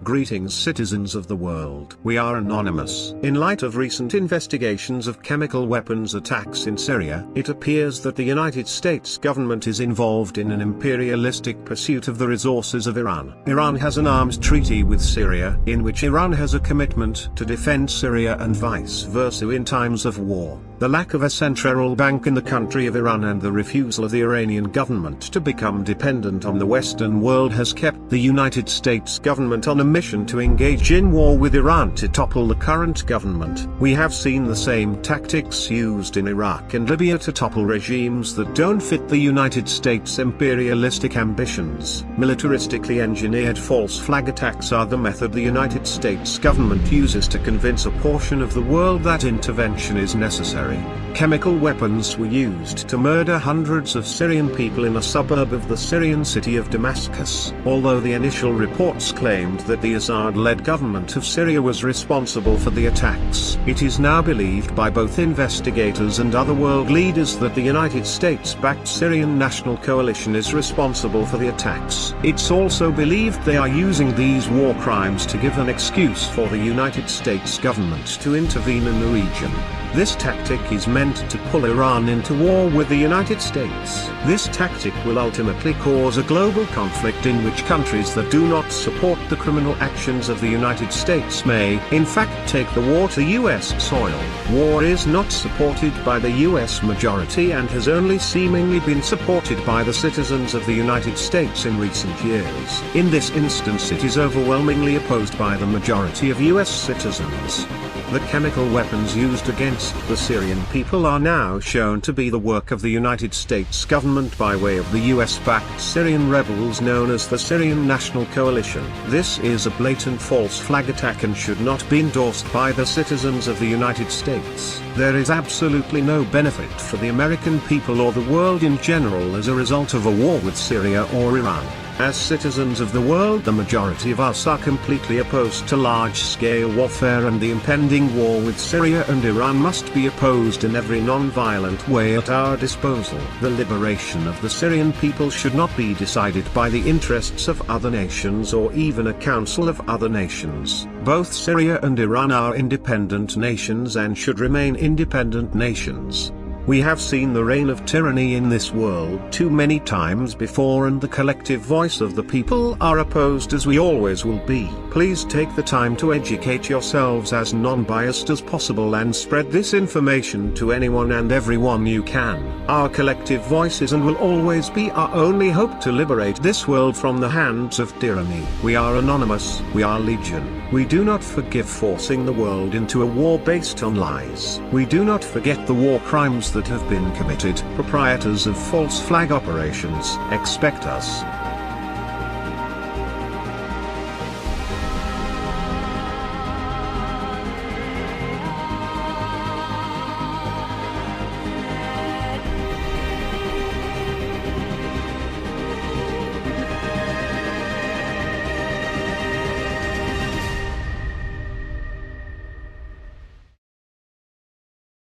Greetings citizens of the world. We are anonymous. In light of recent investigations of chemical weapons attacks in Syria, it appears that the United States government is involved in an imperialistic pursuit of the resources of Iran. Iran has an arms treaty with Syria, in which Iran has a commitment to defend Syria and vice versa in times of war. The lack of a central bank in the country of Iran and the refusal of the Iranian government to become dependent on the Western world has kept the United States government on a mission to engage in war with Iran to topple the current government. We have seen the same tactics used in Iraq and Libya to topple regimes that don't fit the United States' imperialistic ambitions. Militaristically engineered false flag attacks are the method the United States government uses to convince a portion of the world that intervention is necessary. Chemical weapons were used to murder hundreds of Syrian people in a suburb of the Syrian city of Damascus. Although the initial reports claimed that the Assad-led government of Syria was responsible for the attacks, it is now believed by both investigators and other world leaders that the United States-backed Syrian National Coalition is responsible for the attacks. It's also believed they are using these war crimes to give an excuse for the United States government to intervene in the region. This tactic is meant to pull Iran into war with the United States. This tactic will ultimately cause a global conflict in which countries that do not support the criminal actions of the United States may, in fact, take the war to US soil. War is not supported by the US majority and has only seemingly been supported by the citizens of the United States in recent years. In this instance, it is overwhelmingly opposed by the majority of US citizens. The chemical weapons used against the Syrian people are now shown to be the work of the United States government by way of the US-backed Syrian rebels known as the Syrian National Coalition. This is a blatant false flag attack and should not be endorsed by the citizens of the United States. There is absolutely no benefit for the American people or the world in general as a result of a war with Syria or Iran. As citizens of the world, the majority of us are completely opposed to large-scale warfare, and the impending war with Syria and Iran must be opposed in every non-violent way at our disposal. The liberation of the Syrian people should not be decided by the interests of other nations or even a council of other nations. Both Syria and Iran are independent nations and should remain independent nations. We have seen the reign of tyranny in this world too many times before, and the collective voice of the people are opposed as we always will be. Please take the time to educate yourselves as non-biased as possible and spread this information to anyone and everyone you can. Our collective voice is and will always be our only hope to liberate this world from the hands of tyranny. We are anonymous, we are legion. We do not forgive forcing the world into a war based on lies. We do not forget the war crimes that have been committed. Proprietors of false flag operations, expect us.